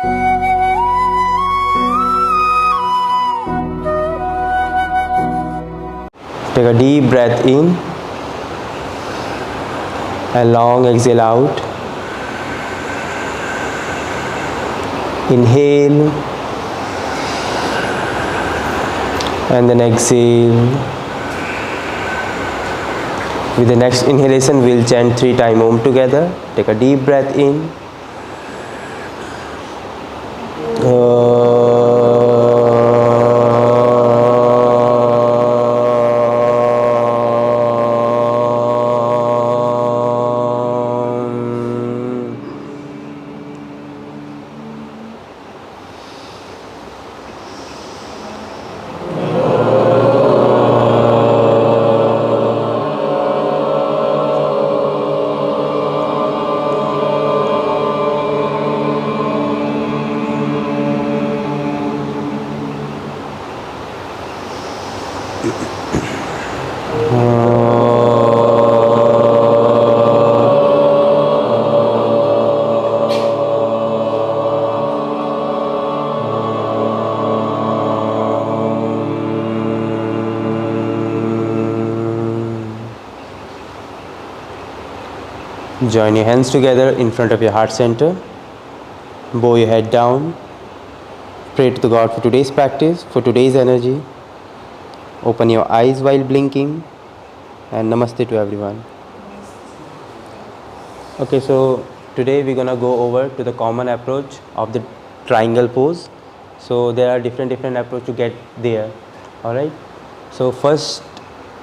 Take a deep breath in and long exhale out. Inhale and then exhale. With the next inhalation, we'll chant 3 times Om together. Take a deep breath in. Join your hands together in front of your heart center. Bow your head down. Pray to the God for today's practice, for today's energy. Open your eyes while blinking. And namaste to everyone. Okay, so today we're gonna go over to the common approach of the triangle pose. So there are different approach to get there. All right. So first,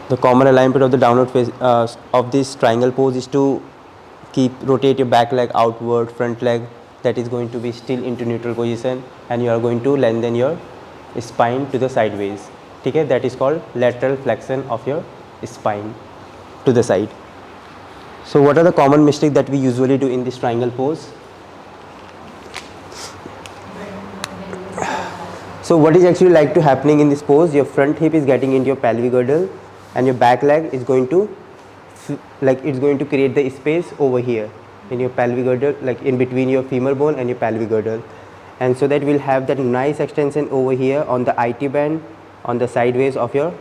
the common alignment of the downward face of this triangle pose is to rotate your back leg outward, front leg that is going to be still into neutral position, and you are going to lengthen your spine to the sideways. Okay, that is called lateral flexion of your spine to the side. So what are the common mistakes that we usually do in this triangle pose? So what is actually like to happening in this pose? Your front hip is getting into your pelvic girdle, and your back leg is going to it's going to create the space over here in your pelvic girdle, like in between your femur bone and your pelvic girdle, and so that we'll have that nice extension over here on the IT band, on the sideways of your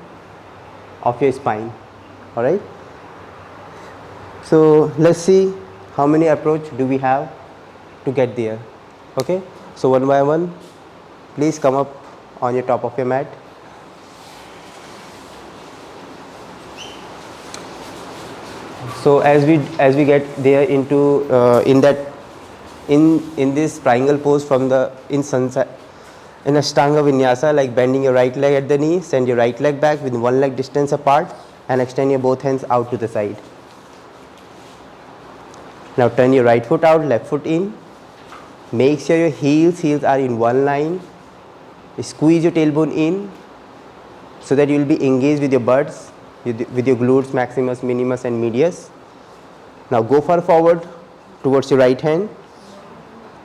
spine. All right. So let's see how many approach do we have to get there. Okay. So one by one, please come up on your top of your mat. So as we get there into in this triangle pose from the in Ashtanga Vinyasa, like bending your right leg at the knee, send your right leg back with one leg distance apart, and extend your both hands out to the side. Now turn your right foot out, left foot in. Make sure your heels are in one line. Squeeze your tailbone in so that you will be engaged with your buds, with your glutes maximus, minimus and medius. Now go far forward towards your right hand.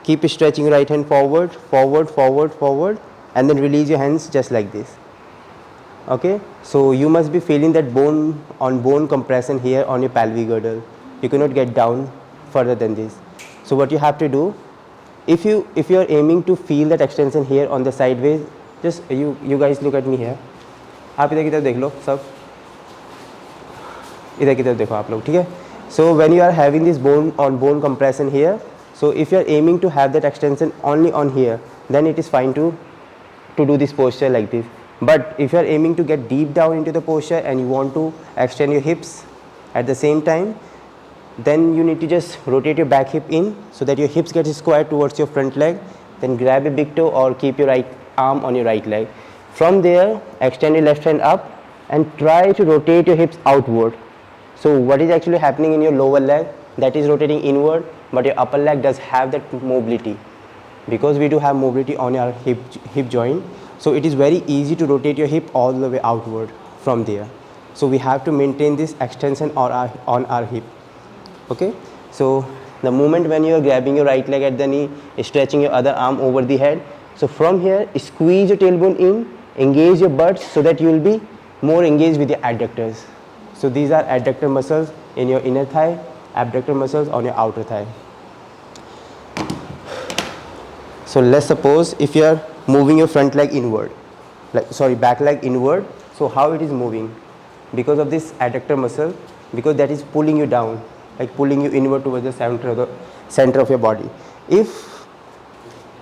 Keep stretching your right hand forward, and then release your hands just like this. Okay, so you must be feeling that bone on bone compression here on your pelvic girdle. You cannot get down further than this. So what you have to do, if you are aiming to feel that extension here on the sideways, just you guys look at me here. आप इधर की तरफ देख लो सब, इधर की तरफ देखो आप लोग, ठीक है. So when you are having this bone on bone compression here, so if you are aiming to have that extension only on here, then it is fine to do this posture like this. But if you are aiming to get deep down into the posture and you want to extend your hips at the same time, then you need to just rotate your back hip in so that your hips get squared towards your front leg. Then grab a big toe or keep your right arm on your right leg. From there, extend your left hand up and try to rotate your hips outward. So what is actually happening in your lower leg, that is rotating inward, but your upper leg does have that mobility. Because we do have mobility on our hip joint, so it is very easy to rotate your hip all the way outward from there. So we have to maintain this extension on our hip. Okay, so the moment when you are grabbing your right leg at the knee, stretching your other arm over the head, so from here squeeze your tailbone in, engage your butt so that you will be more engaged with your adductors. So these are adductor muscles in your inner thigh, abductor muscles on your outer thigh. So let's suppose if you are moving your front leg inward, back leg inward. So how it is moving? Because of this adductor muscle, because that is pulling you down, like pulling you inward towards the center of your body. If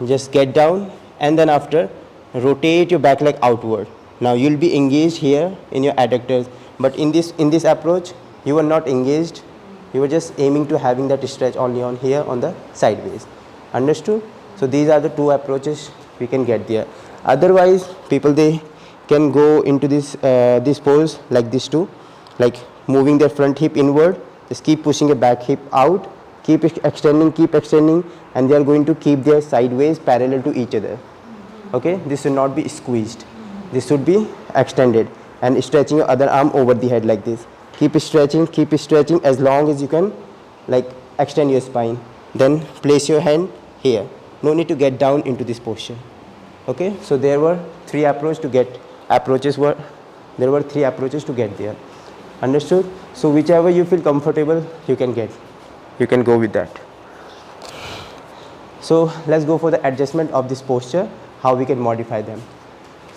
just get down and then after rotate your back leg outward. Now you'll be engaged here in your adductors, but in this approach you are not engaged. You are just aiming to having that stretch only on here on the sideways. Understood? So these are the two approaches we can get there. Otherwise, people, they can go into this pose like this too, like moving their front hip inward. Just keep pushing your back hip out, keep extending, and they are going to keep their sideways parallel to each other. Okay, this should not be squeezed. This should be extended and stretching your other arm over the head like this. Keep stretching as long as you can, like extend your spine. Then place your hand here. No need to get down into this posture. Okay, so there were three approaches to get there. Understood? So whichever you feel comfortable, you can go with that. So let's go for the adjustment of this posture, how we can modify them.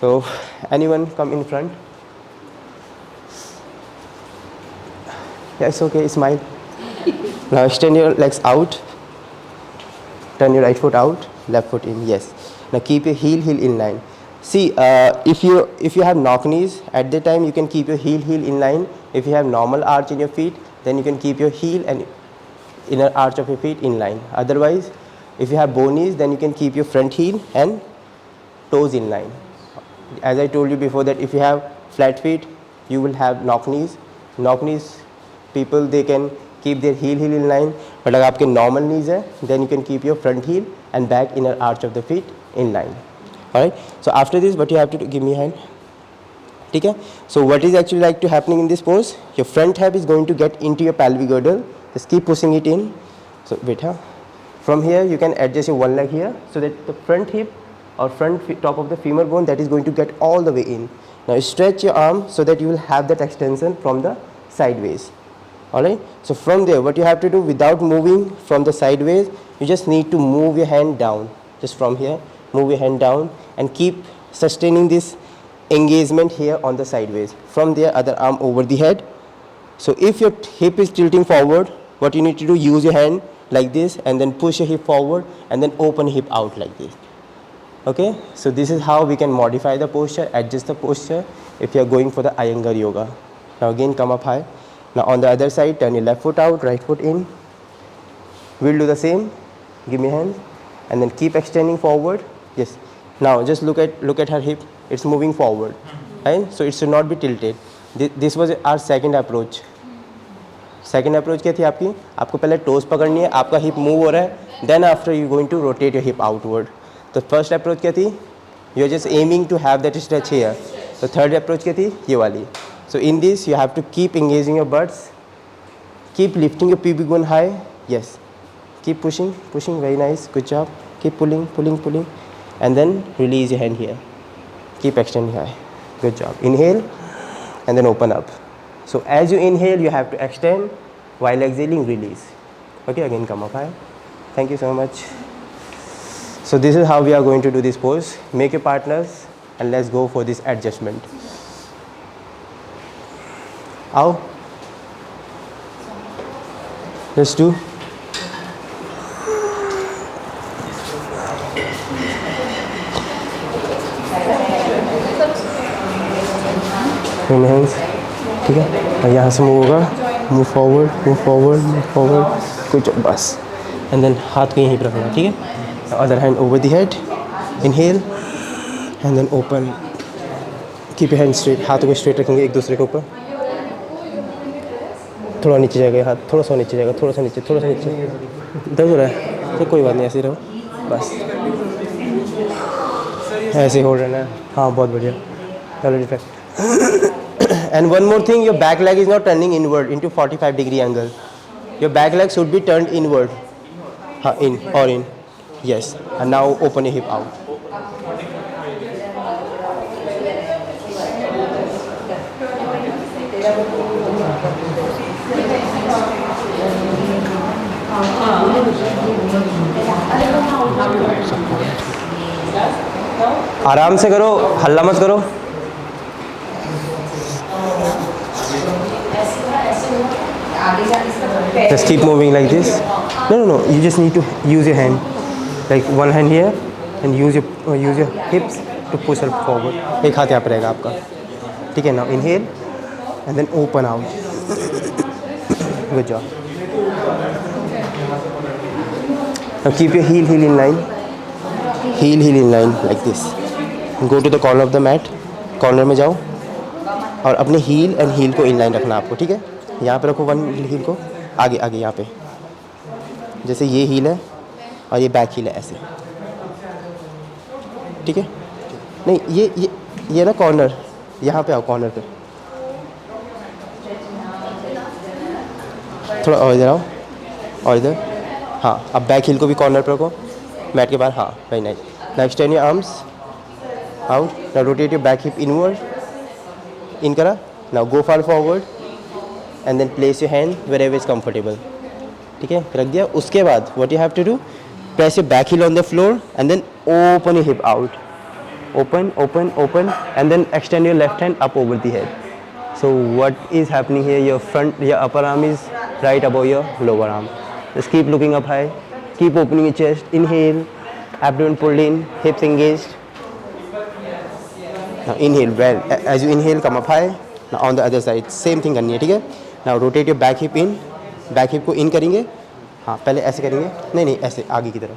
So anyone come in front? Yeah, it's okay, smile. Now extend your legs out. Turn your right foot out, left foot in. Yes. Now keep your heel in line. See, if you have knock knees, at the time you can keep your heel in line. If you have normal arch in your feet, then you can keep your heel and inner arch of your feet in line. Otherwise, if you have bow knees, then you can keep your front heel and toes in line. As I told you before that if you have flat feet, you will have knock knees. Knock knees people, they can keep their heel in line, but अगर आपके normal knees है, then you can keep your front heel and back inner arch of the feet in line. Alright, so after this what you have to do, give me a hand. Okay, so what is actually like to happening in this pose, your front hip is going to get into your pelvic girdle. Just keep pushing it in. So wait, from here you can adjust your one leg here, so that the front hip or top of the femur bone, that is going to get all the way in. Now stretch your arm so that you will have that extension from the sideways. Alright, so from there what you have to do, without moving from the sideways, you just need to move your hand down. Just from here, move your hand down and keep sustaining this engagement here on the sideways. From there, other arm over the head. So if your hip is tilting forward, what you need to do, use your hand like this and then push your hip forward and then open hip out like this. Okay, so this is how we can modify the posture, adjust the posture if you are going for the Iyengar yoga. Now again come up high. Now on the other side, turn your left foot out, right foot in. We'll do the same. Give me a hand and then keep extending forward. Yes. Now just look at her hip. It's moving forward, right? So it should not be tilted. This was our second approach. Second approach क्या थी आपकी? आपको पहले toes पकड़नी है, आपका hip move हो रहा है. Then after you going to rotate your hip outward. The first approach क्या थी? You are just aiming to have that stretch here. The third approach क्या थी? ये वाली. So in this you have to keep engaging your butts, keep lifting your pubic bone high. Yes, keep pushing, very nice, good job. Keep pulling, and then release your hand here. Keep extending high, good job. Inhale and then open up. So as you inhale, you have to extend, while exhaling, release. Okay, again come up high. Thank you so much. So this is how we are going to do this pose. Make your partners and let's go for this adjustment. Out. Let's do. Hands. ठीक है, और यहाँ से move होगा, move forward, कुछ बस, and then हाथ को यहीं पर रखना. ठीक है, other hand over the head. Inhale and then open. Keep hand straight. हाथों को स्ट्रेट रखेंगे एक दूसरे के ऊपर. थोड़ा नीचे जाएगा हाथ, थोड़ा सा नीचे. दर्द हो रहा है तो कोई बात नहीं, ऐसे ही रहो बस, ऐसे ही हो रहना है. हाँ, बहुत बढ़िया. चलो defect. And one more thing, your back leg is not turning inward into 45-degree angle. Your back leg should be turned inward. In or in. Yes. And now open your hip out. Support. आराम से करो, हल्ला मत करो। Just keep moving like this. No. You just need to use your hand, like one hand here, and use your hips to push her forward. एक हाथ यहाँ पर रहेगा आपका, ठीक है? Now inhale and then open out. Good job. Now keep your heel in line. Heel in line like this. Go to the corner of the mat. Corner में जाओ और अपने हील एंड हील को इनलाइन रखना आपको, ठीक है? यहाँ पे रखो वन हील को आगे आगे यहाँ पे, जैसे ये हील है और ये बैक हील है ऐसे, ठीक है? नहीं ये ना कॉर्नर, यहाँ पे आओ कॉर्नर पे, थोड़ा और इधर आओ और इधर। हाँ, अब बैक हील को भी कॉर्नर पे रखो, मैट के बाहर। हाँ, very nice. Now extend your arms out. Now rotate your back hip inward, in करा। Now go far forward and then place your hand wherever is comfortable, ठीक है? रख दिया। उसके बाद what you have to do, press your back heel on the floor and then open your hip out, open and then extend your left hand up over the head. So what is happening here, your upper arm is right above your lower arm. Just keep looking up high, keep opening your chest. Inhale, abdomen pulled in, hips engaged. Now inhale, well, as you inhale come up high. Now on the other side same thing करनी है, ठीक है? Now rotate your back hip in, back hip को इन करेंगे। हाँ, पहले ऐसे करेंगे, नहीं ऐसे आगे की तरफ,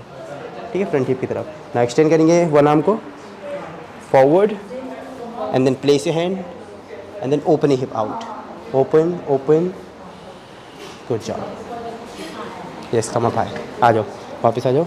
ठीक है? फ्रंट हिप की तरफ। ना एक्सटेंड करेंगे वन आर्म को forward and then place your hand and then open your hip out, open. Good job. Yes, come up high, आ जाओ, वापस आ जाओ।